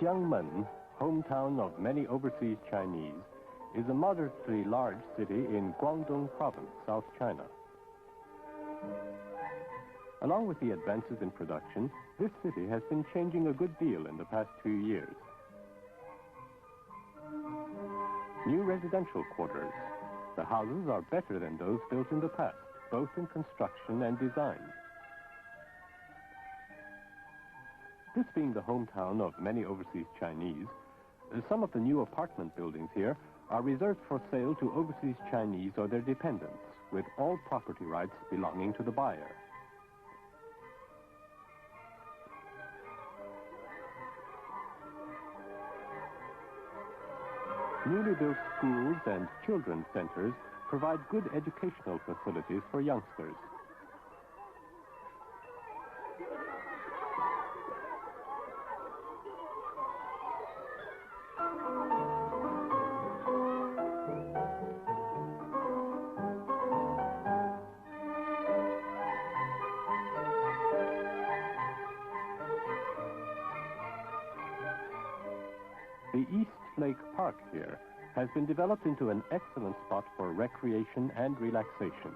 Xiangmen, hometown of many overseas Chinese, is a moderately large city in Guangdong province, South China. Along with the advances in production, this city has been changing a good deal in the past few years. New residential quarters. The houses are better than those built in the past, both in construction and design. This being the hometown of many overseas Chinese, some of the new apartment buildings here are reserved for sale to overseas Chinese or their dependents, with all property rights belonging to the buyer. Newly built schools and children's centers provide good educational facilities for youngsters. The East Lake Park here has been developed into an excellent spot for recreation and relaxation.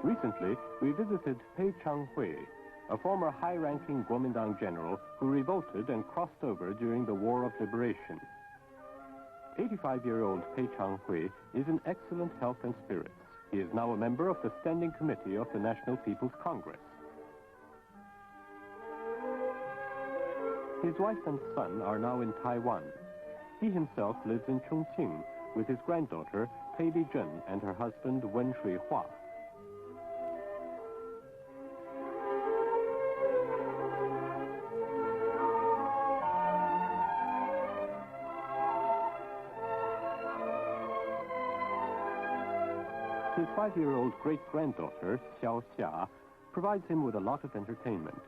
Recently, we visited Pei Changhui, a former high-ranking Kuomintang general who revolted and crossed over during the War of Liberation. 85-year-old Pei Changhui is in excellent health and spirits. He is now a member of the Standing Committee of the National People's Congress. His wife and son are now in Taiwan. He himself lives in Chongqing with his granddaughter, Pei Lijun, and her husband, Wen Shuihua. His 5-year-old great-granddaughter, Xiao Xia, provides him with a lot of entertainment.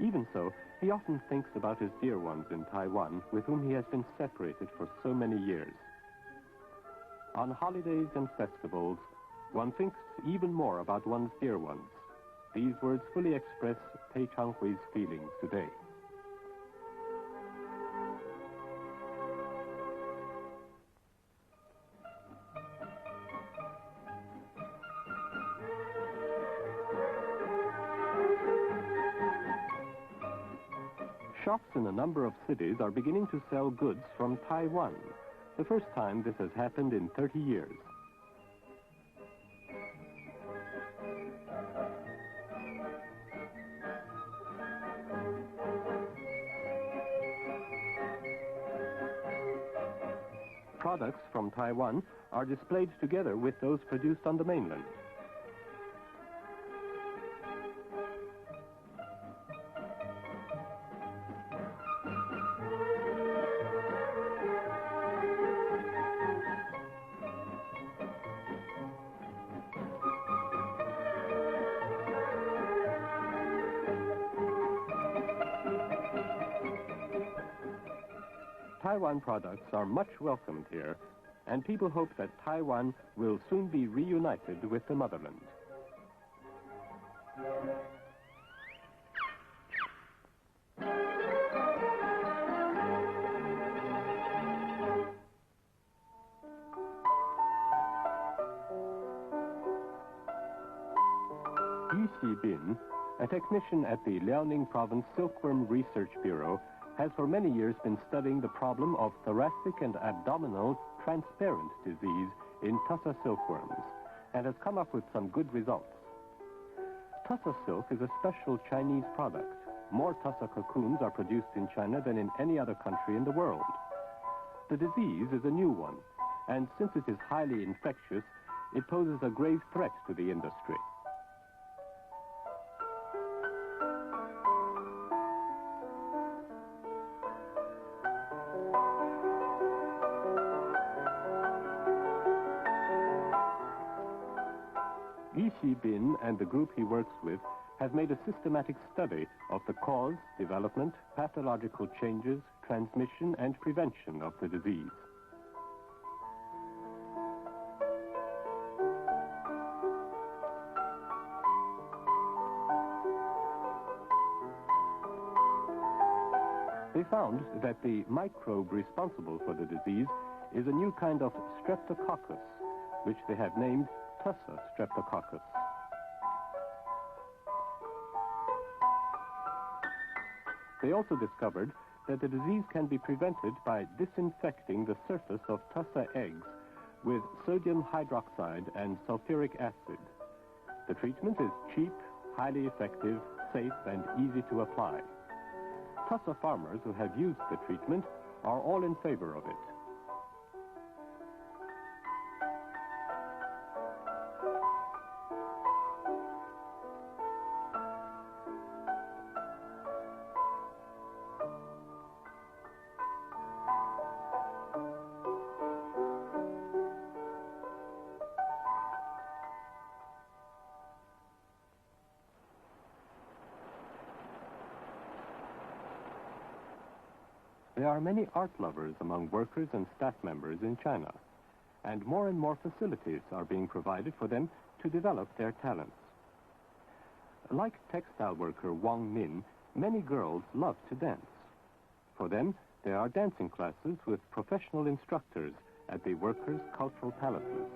Even so, he often thinks about his dear ones in Taiwan, with whom he has been separated for so many years. On holidays and festivals, one thinks even more about one's dear ones. These words fully express Pei Changhui's feelings today. Shops in a number of cities are beginning to sell goods from Taiwan. The first time this has happened in 30 years. Products from Taiwan are displayed together with those produced on the mainland. Taiwan products are much welcomed here, and people hope that Taiwan will soon be reunited with the motherland. Yu Xibin, a technician at the Liaoning Province Silkworm Research Bureau, has for many years been studying the problem of thoracic and abdominal transparent disease in tussa silkworms, and has come up with some good results. Tussa silk is a special Chinese product. More tussa cocoons are produced in China than in any other country in the world. The disease is a new one, and since it is highly infectious, it poses a grave threat to the industry. Yu Xibin and the group he works with has made a systematic study of the cause, development, pathological changes, transmission, and prevention of the disease. They found that the microbe responsible for the disease is a new kind of streptococcus, which they have named Tussa streptococcus. They also discovered that the disease can be prevented by disinfecting the surface of Tussa eggs with sodium hydroxide and sulfuric acid. The treatment is cheap, highly effective, safe, and easy to apply. Tussa farmers who have used the treatment are all in favor of it. There are many art lovers among workers and staff members in China, and more facilities are being provided for them to develop their talents. Like textile worker Wang Min, many girls love to dance. For them, there are dancing classes with professional instructors at the workers' cultural palaces.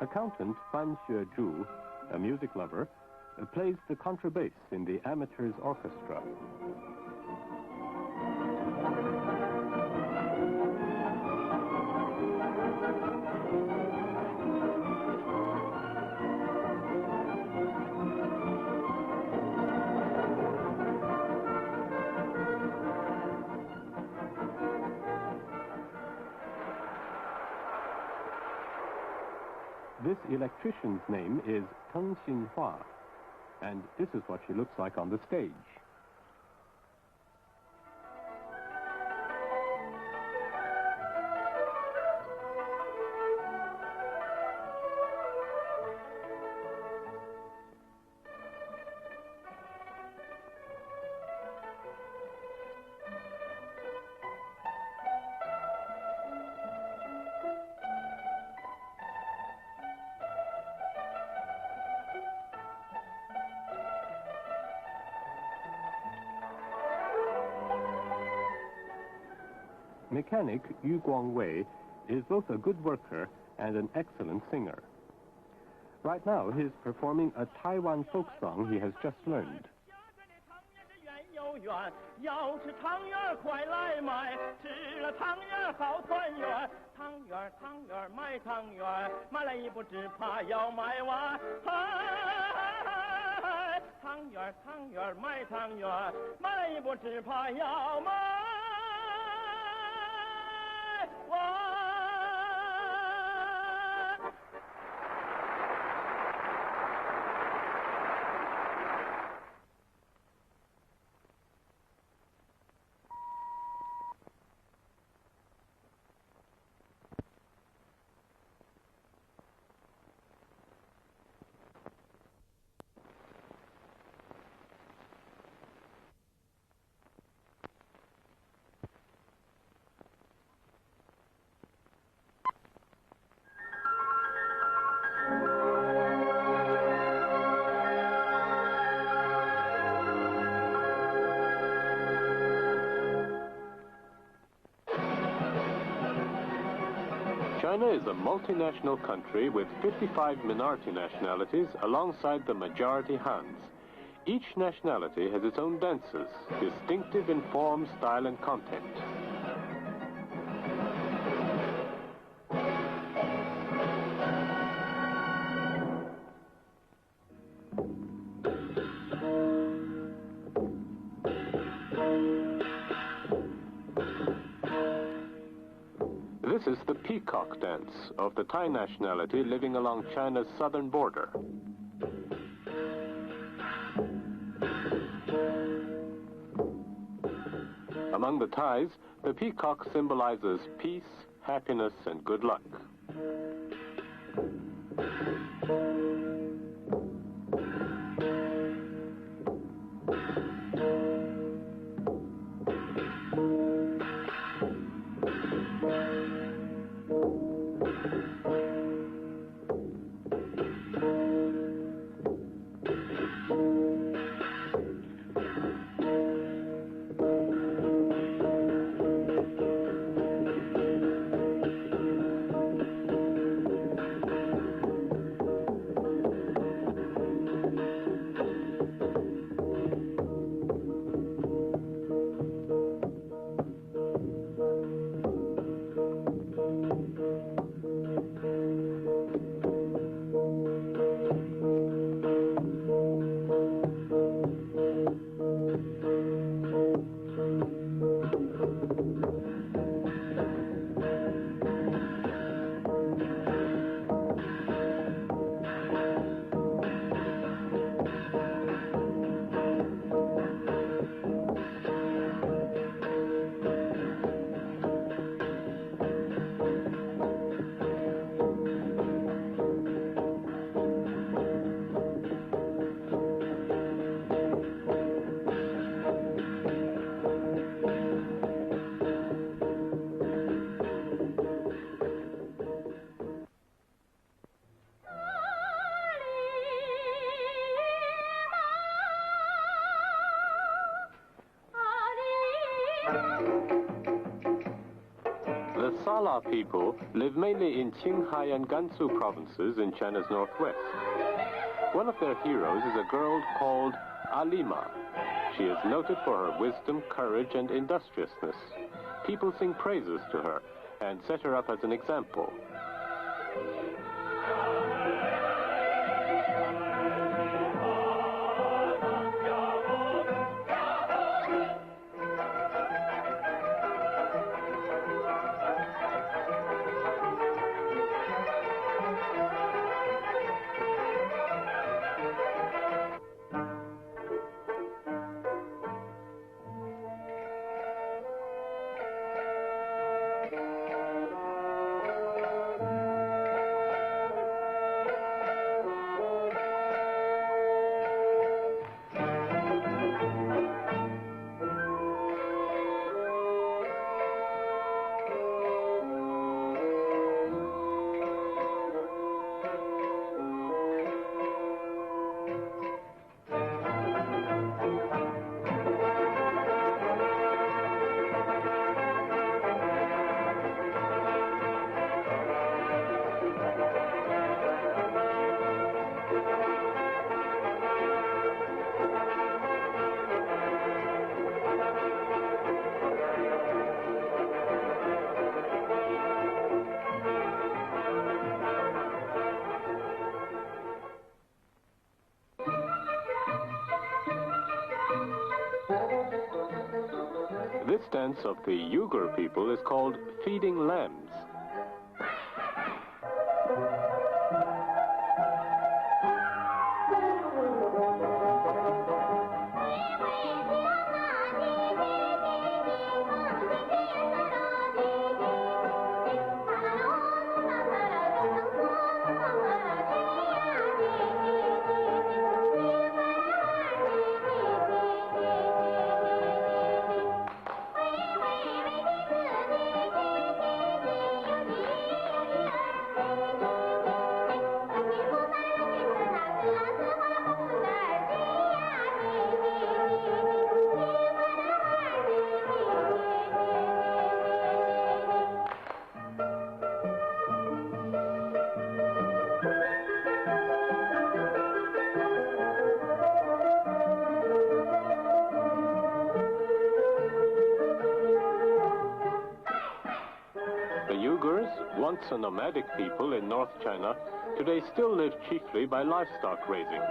Accountant Fan Xuezhu, a music lover, plays the contrabass in the amateurs' orchestra. This electrician's name is Teng Xinhua, and this is what she looks like on the stage. Mechanic Yu Guangwei is both a good worker and an excellent singer. Right now, he's performing a Taiwan folk song he has just learned. China is a multinational country with 55 minority nationalities alongside the majority Hans. Each nationality has its own dances, distinctive in form, style, and content. This is the peacock dance of the Thai nationality living along China's southern border. Among the Thais, the peacock symbolizes peace, happiness, and good luck. The Sala people live mainly in Qinghai and Gansu provinces in China's northwest. One of their heroes is a girl called Alima. She is noted for her wisdom, courage, and industriousness. People sing praises to her and set her up as an example. This dance of the Uyghur people is called feeding lambs. The Uyghurs, once a nomadic people in North China, today still live chiefly by livestock raising.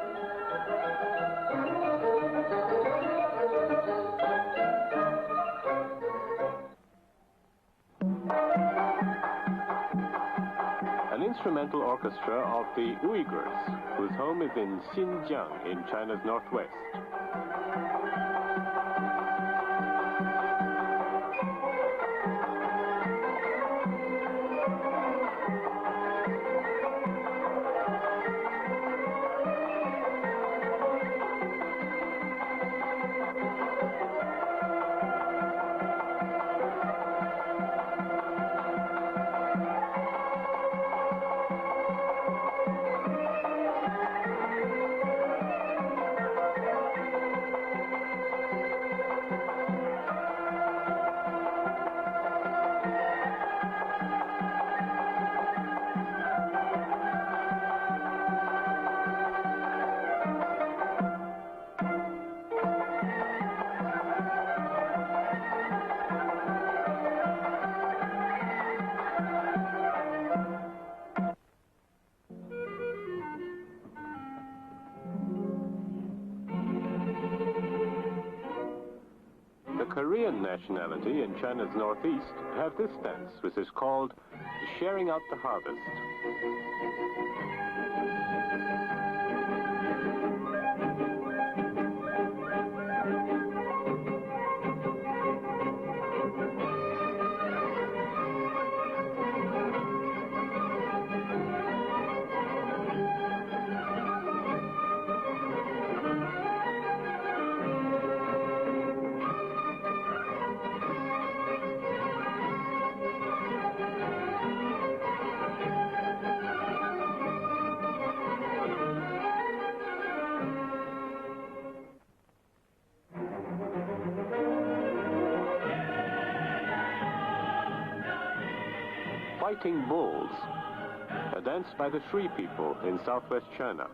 instrumental orchestra of the Uyghurs, whose home is in Xinjiang in China's northwest. Korean nationality in China's northeast have this dance, which is called sharing out the harvest. Fighting Bulls, a dance by the Shui people in southwest China.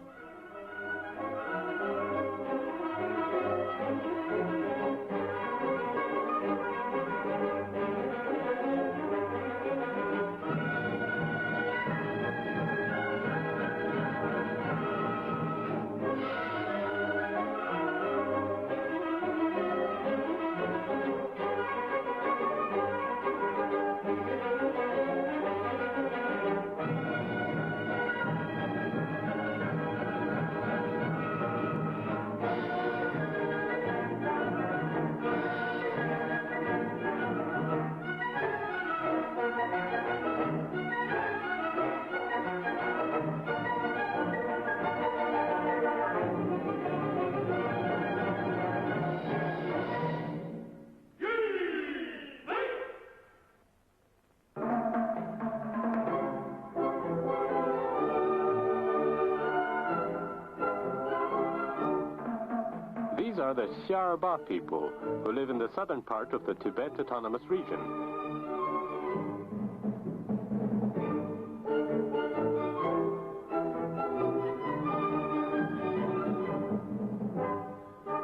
These are the Xiarba people, who live in the southern part of the Tibet Autonomous Region.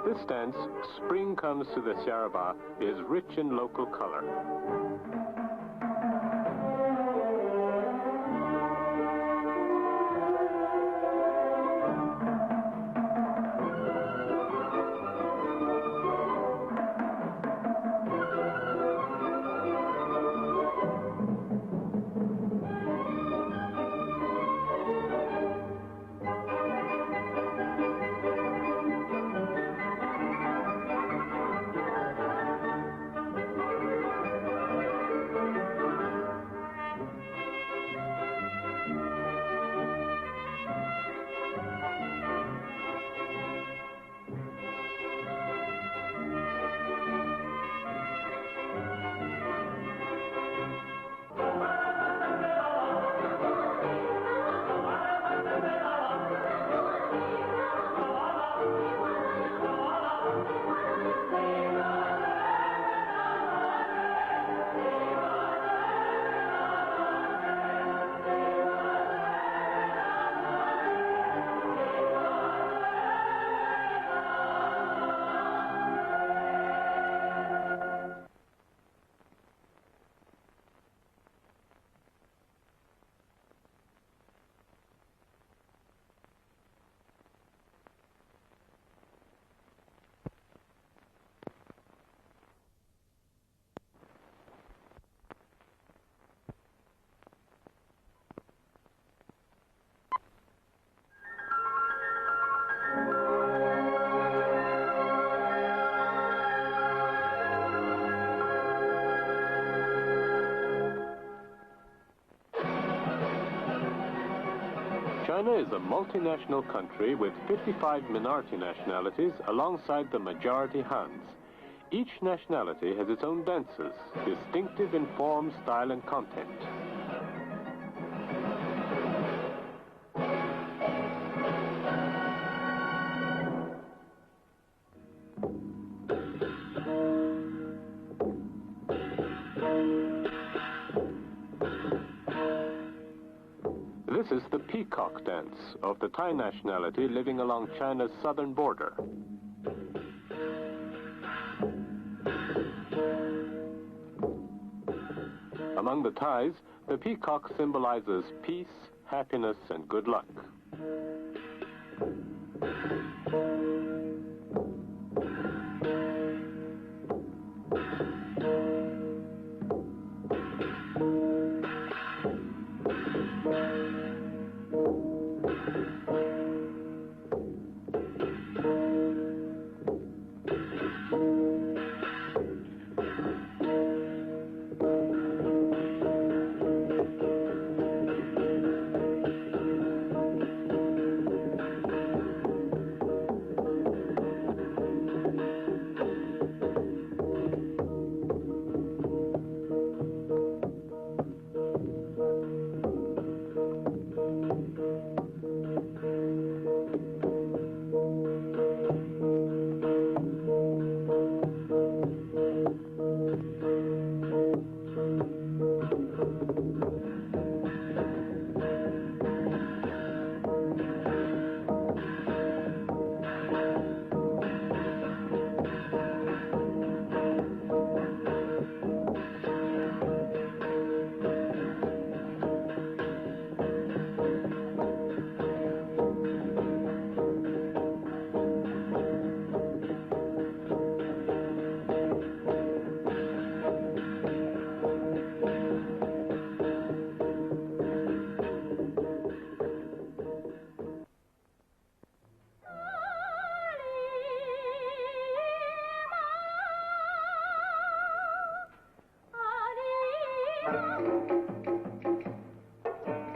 This dance, Spring Comes to the Xiarba, is rich in local color. China is a multinational country with 55 minority nationalities alongside the majority Hans. Each nationality has its own dances, distinctive in form, style, and content. This is the peacock dance of the Thai nationality living along China's southern border. Among the Thais, the peacock symbolizes peace, happiness, and good luck.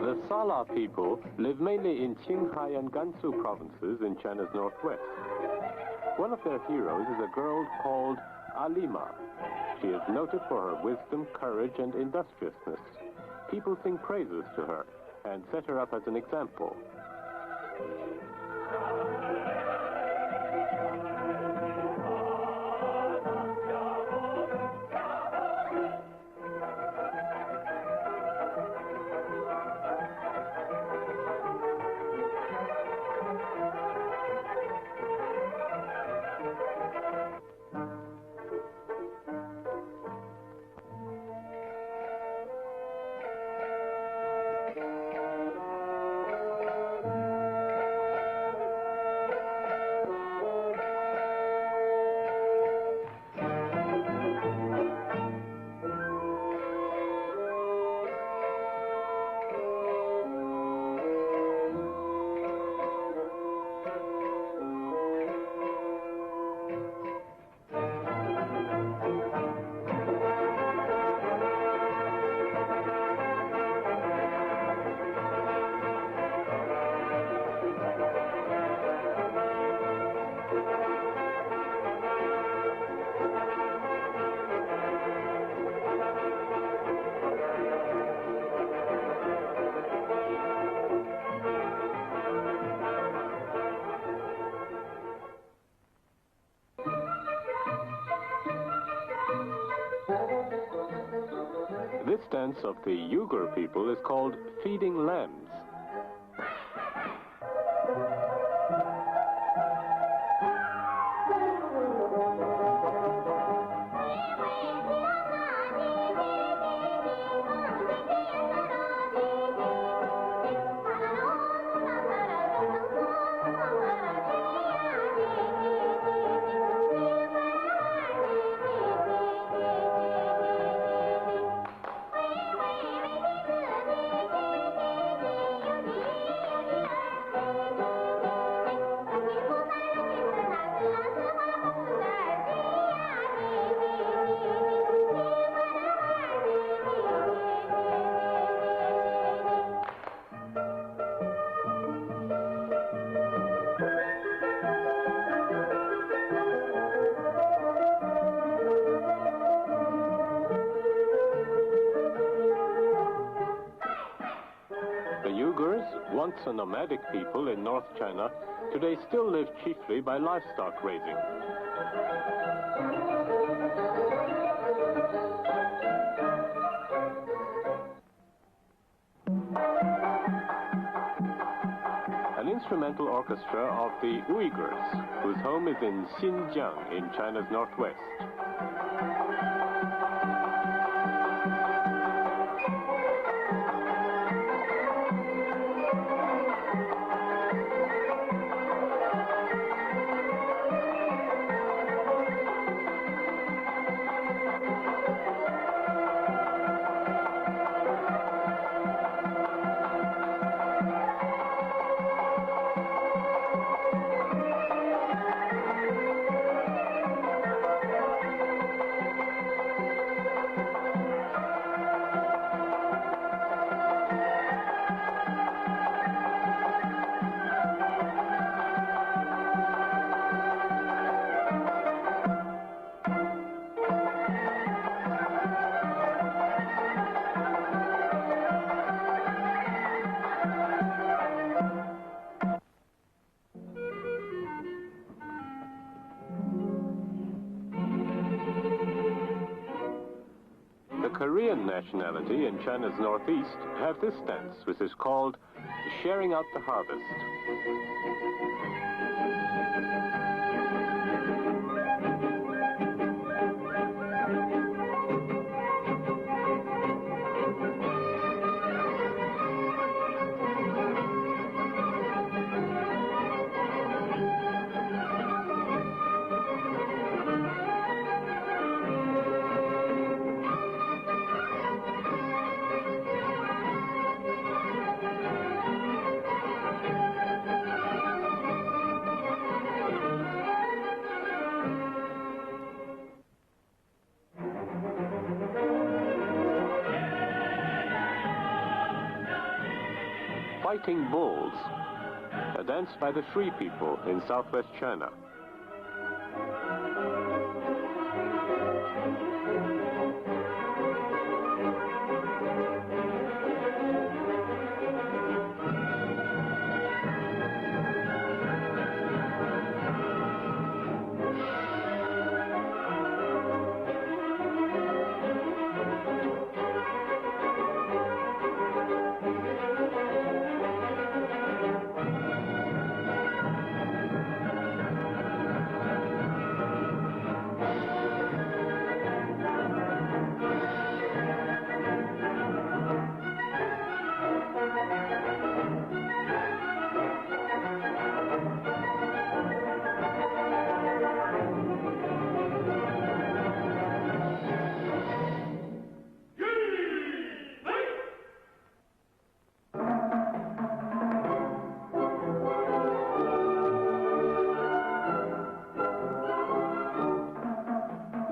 The Sala people live mainly in Qinghai and Gansu provinces in China's northwest. One of their heroes is a girl called Alima. She is noted for her wisdom, courage, and industriousness. People sing praises to her and set her up as an example. This dance of the Uyghur people is called feeding lambs. a nomadic people in North China, today still live chiefly by livestock raising. An instrumental orchestra of the Uyghurs, whose home is in Xinjiang in China's northwest. Korean nationality in China's northeast have this dance, which is called sharing out the harvest. Fighting Bulls, a dance by the Shui people in southwest China.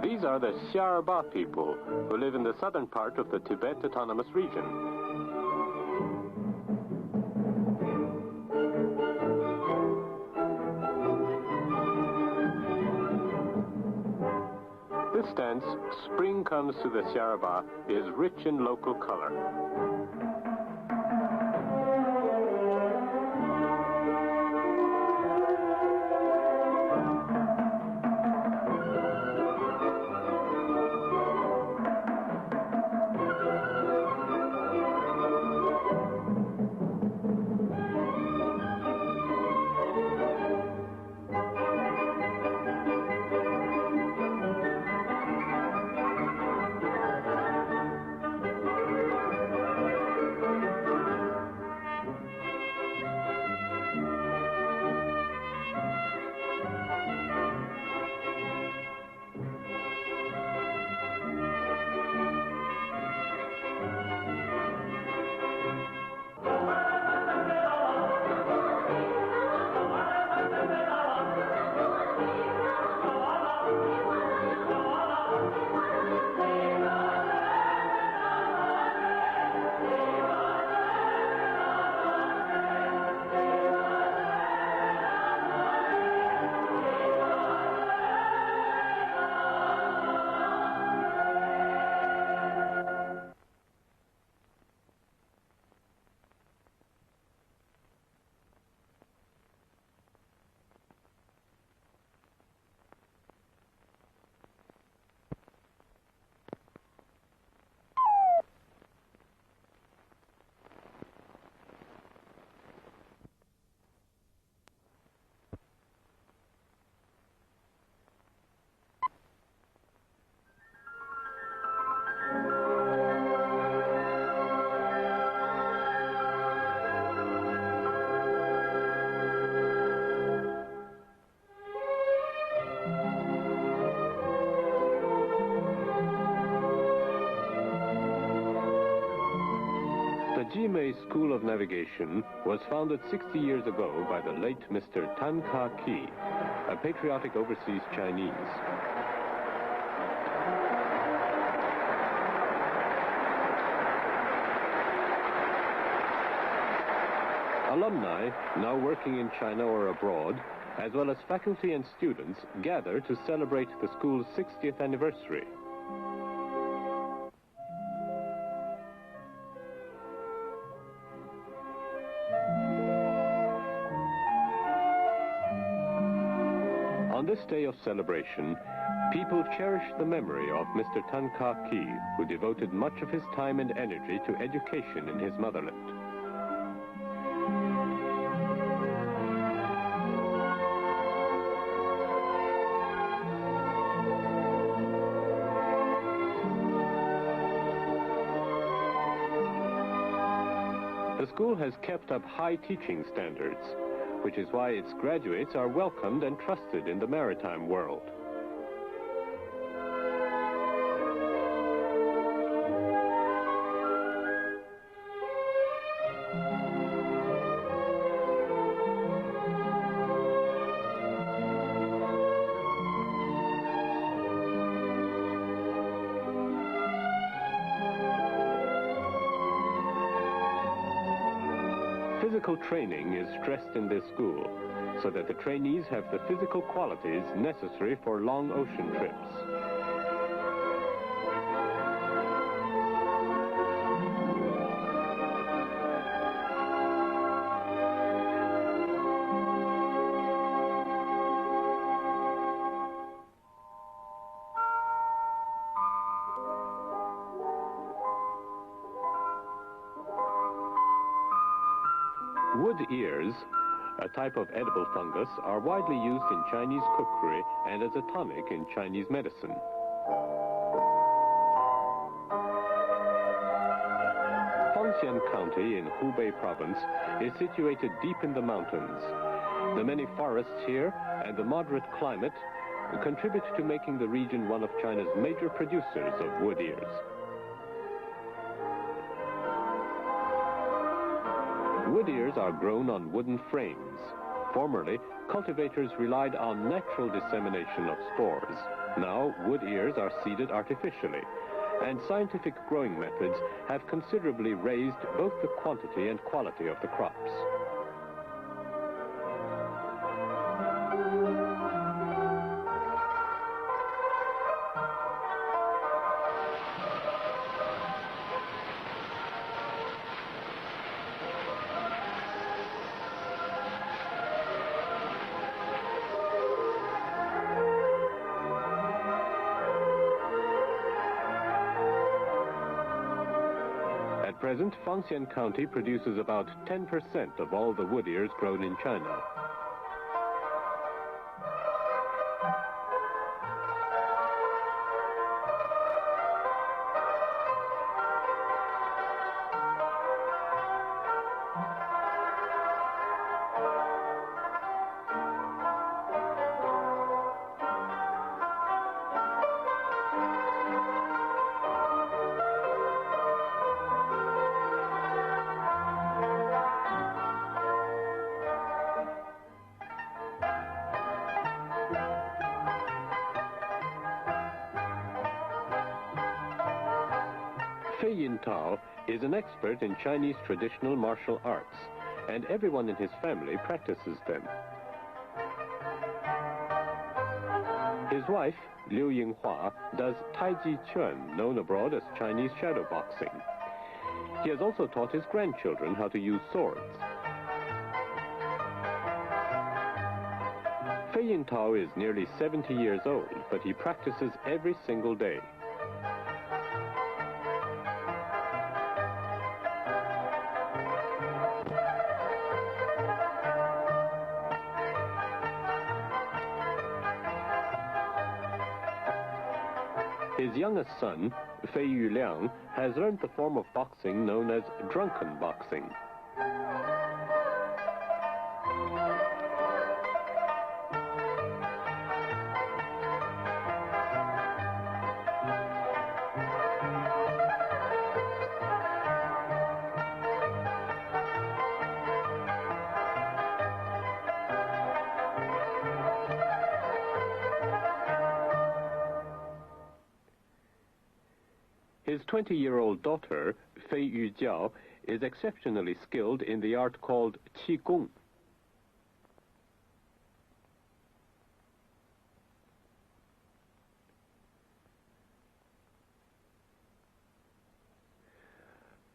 These are the Xiarba people, who live in the southern part of the Tibet Autonomous Region. This dance, Spring Comes to the Xiarba, is rich in local color. Jimei School of Navigation was founded 60 years ago by the late Mr. Tan Ka-ki, a patriotic overseas Chinese. Alumni, now working in China or abroad, as well as faculty and students, gather to celebrate the school's 60th anniversary. On this day of celebration, people cherish the memory of Mr. Tan Ka-ki, who devoted much of his time and energy to education in his motherland. The school has kept up high teaching standards, which is why its graduates are welcomed and trusted in the maritime world. Physical training is stressed in this school, so that the trainees have the physical qualities necessary for long ocean trips. Wood ears, a type of edible fungus, are widely used in Chinese cookery and as a tonic in Chinese medicine. Fangxian County in Hubei province is situated deep in the mountains. The many forests here and the moderate climate contribute to making the region one of China's major producers of wood ears. Wood ears are grown on wooden frames. Formerly, cultivators relied on natural dissemination of spores. Now, wood ears are seeded artificially, and scientific growing methods have considerably raised both the quantity and quality of the crops. At present, Fangxian County produces about 10% of all the wood ears grown in China. Fei Yintao is an expert in Chinese traditional martial arts, and everyone in his family practices them. His wife, Liu Yinghua, does Tai Chi Chuan, known abroad as Chinese shadow boxing. He has also taught his grandchildren how to use swords. Fei Yintao is nearly 70 years old, but he practices every single day. His youngest son, Fei Yuliang, has learned the form of boxing known as drunken boxing. His 20-year-old daughter, Fei Yujiao, is exceptionally skilled in the art called qigong.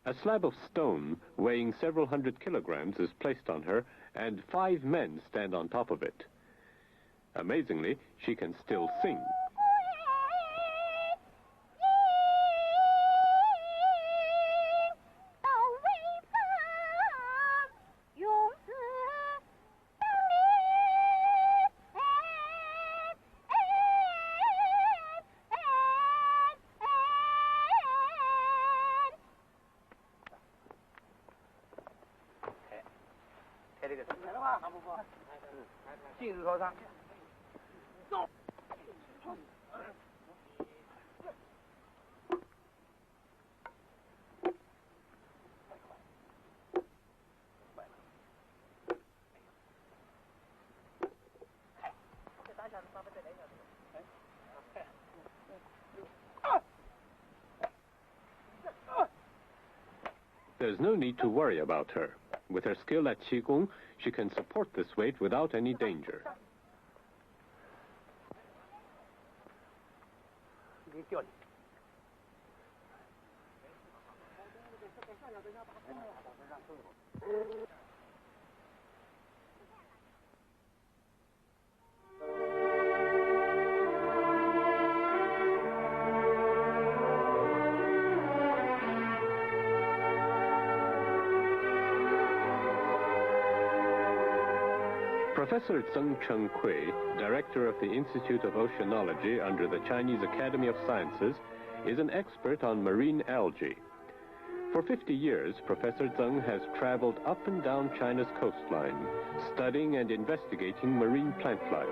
A slab of stone weighing several hundred kilograms is placed on her, and 5 men stand on top of it. Amazingly, she can still sing. There's no need to worry about her. With her skill at qigong, she can support this weight without any danger. Professor Deng Xiaoping, director of the Institute of Oceanology under the Chinese Academy of Sciences, is an expert on marine algae. For 50 years, Professor Deng has traveled up and down China's coastline, studying and investigating marine plant life.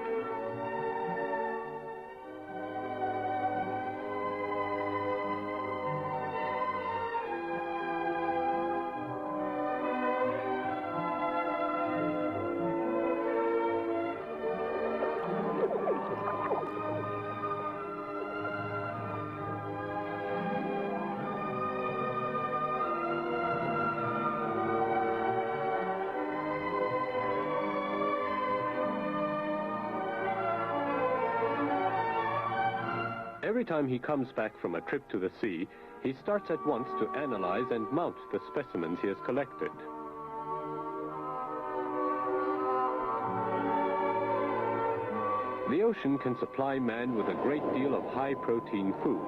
Every time he comes back from a trip to the sea, he starts at once to analyze and mount the specimens he has collected. The ocean can supply man with a great deal of high-protein food,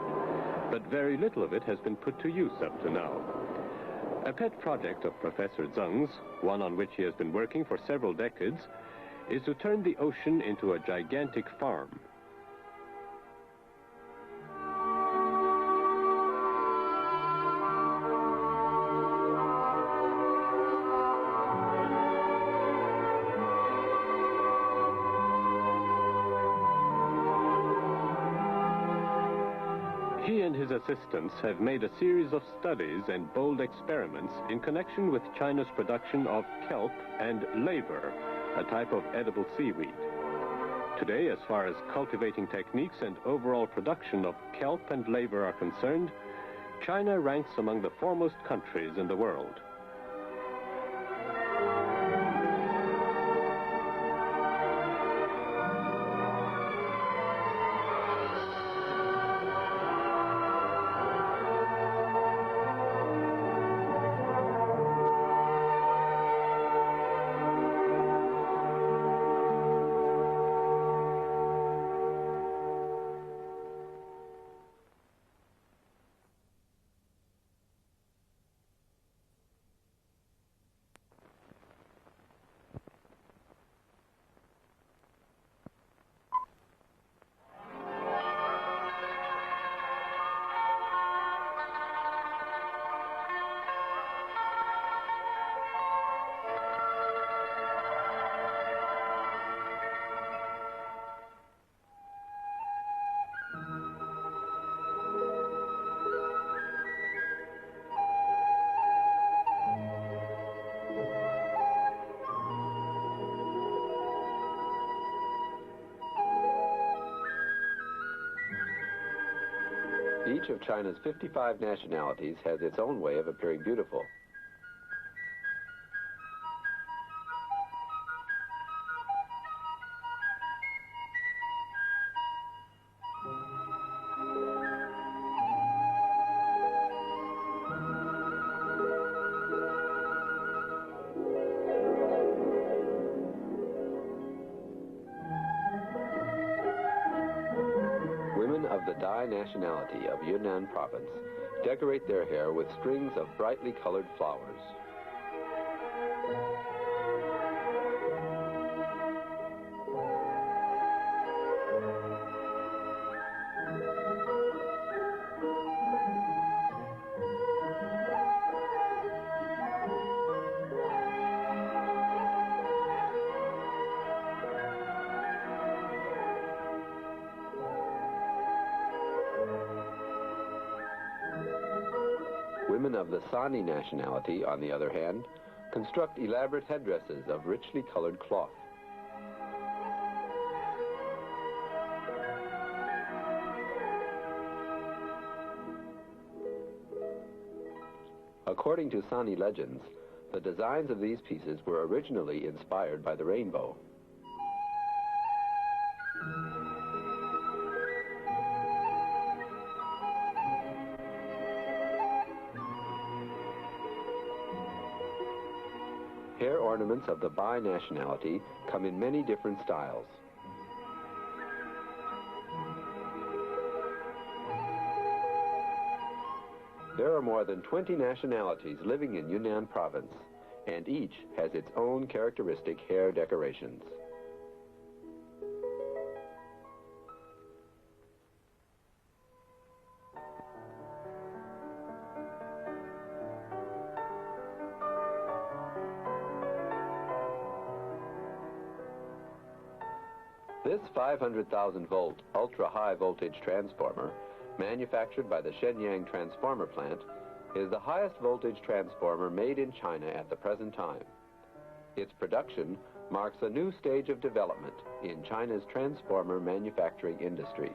but very little of it has been put to use up to now. A pet project of Professor Deng's, one on which he has been working for several decades, is to turn the ocean into a gigantic farm. He and his assistants have made a series of studies and bold experiments in connection with China's production of kelp and laver, a type of edible seaweed. Today, as far as cultivating techniques and overall production of kelp and laver are concerned, China ranks among the foremost countries in the world. Each of China's 55 nationalities has its own way of appearing beautiful. Women of the Dai nationality of Yunnan province decorate their hair with strings of brightly colored flowers. Women of the Sani nationality, on the other hand, construct elaborate headdresses of richly colored cloth. According to Sani legends, the designs of these pieces were originally inspired by the rainbow. Hair ornaments of the Bai nationality come in many different styles. There are more than 20 nationalities living in Yunnan province, and each has its own characteristic hair decorations. This 500,000-volt ultra-high voltage transformer, manufactured by the Shenyang Transformer Plant, is the highest voltage transformer made in China at the present time. Its production marks a new stage of development in China's transformer manufacturing industry.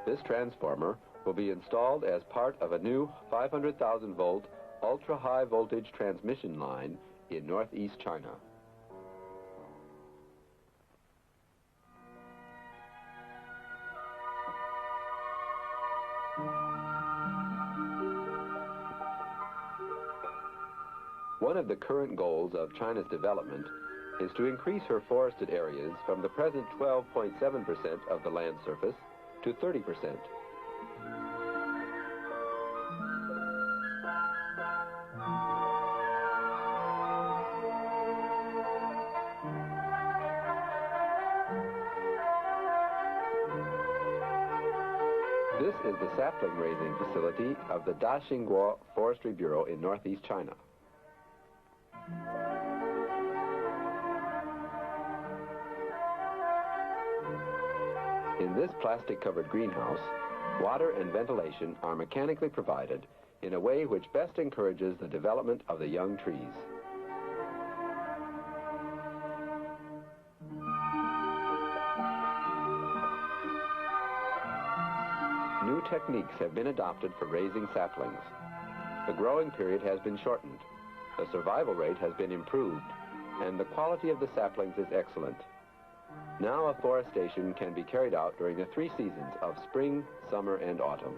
This transformer will be installed as part of a new 500,000-volt ultra-high voltage transmission line in northeast China. One of the current goals of China's development is to increase her forested areas from the present 12.7% of the land surface to 30%. This is the sapling raising facility of the Daxingguo Forestry Bureau in northeast China. In this plastic-covered greenhouse, water and ventilation are mechanically provided in a way which best encourages the development of the young trees. New techniques have been adopted for raising saplings. The growing period has been shortened, the survival rate has been improved, and the quality of the saplings is excellent. Now afforestation can be carried out during the 3 seasons of spring, summer, and autumn.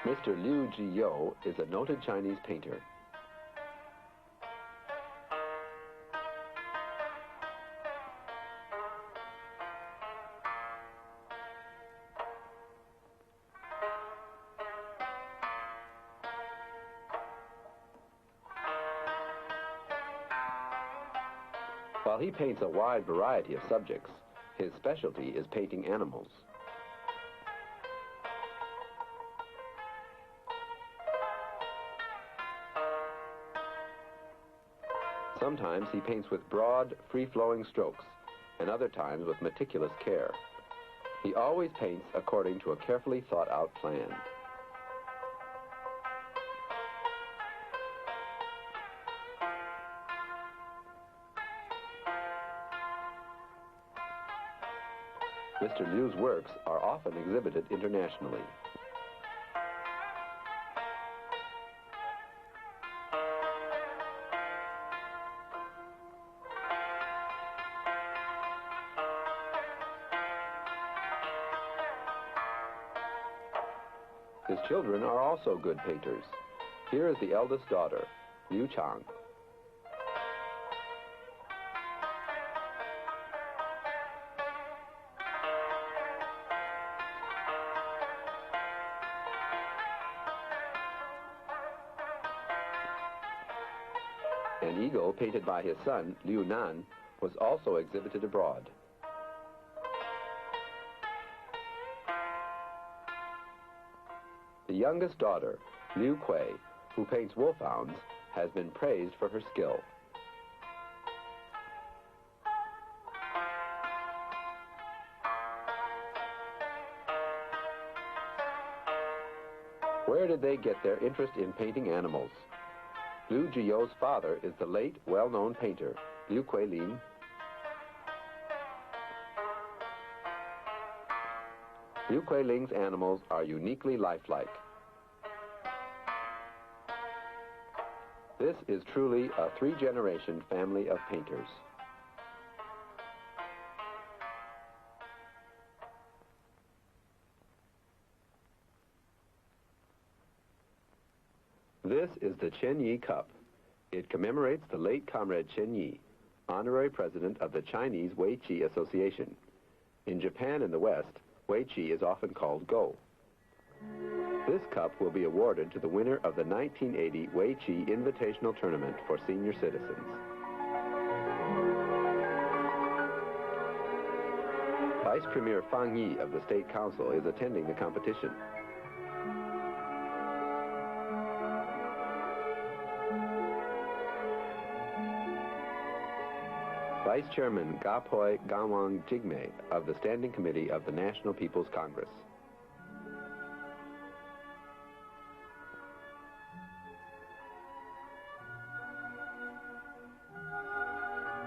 Mr. Liu Jiyou is a noted Chinese painter. While he paints a wide variety of subjects, his specialty is painting animals. Sometimes he paints with broad, free-flowing strokes, and other times with meticulous care. He always paints according to a carefully thought-out plan. Mr. Liu's works are often exhibited internationally. His children are also good painters. Here is the eldest daughter, Liu Chang. An eagle painted by his son, Liu Nan, was also exhibited abroad. The youngest daughter, Liu Kui, who paints wolfhounds, has been praised for her skill. Where did they get their interest in painting animals? Liu Jiyou's father is the late, well-known painter, Liu Kuilin. Liu Kuilin's animals are uniquely lifelike. This is truly a three-generation family of painters. This is the Chen Yi Cup. It commemorates the late Comrade Chen Yi, honorary president of the Chinese Weiqi Association. In Japan and the West, Weiqi is often called Go. This cup will be awarded to the winner of the 1980 Weiqi Invitational Tournament for senior citizens. Vice Premier Fang Yi of the State Council is attending the competition. Vice Chairman Gapoi Gawang Jigme of the Standing Committee of the National People's Congress.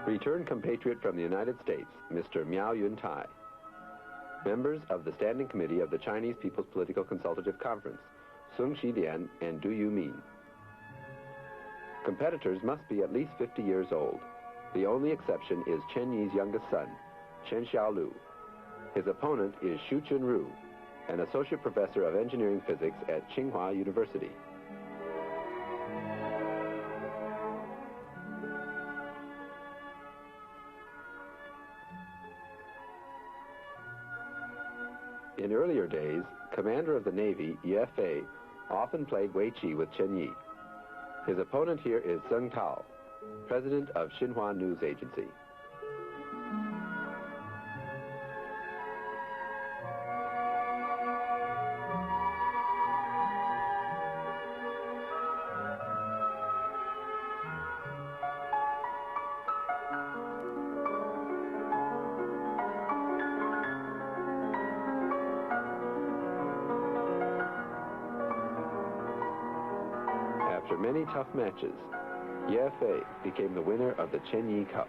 Returned compatriot from the United States, Mr. Miao Yuntai. Members of the Standing Committee of the Chinese People's Political Consultative Conference, Sung Shidian and Du Yumin. Competitors must be at least 50 years old. The only exception is Chen Yi's youngest son, Chen Xiaolu. His opponent is Xu Chunru, an associate professor of engineering physics at Tsinghua University. In earlier days, commander of the Navy, Ye Fei, often played Weiqi with Chen Yi. His opponent here is Zheng Tao, president of Xinhua News Agency. After many tough matches, Ye Fei became the winner of the Chen Yi Cup.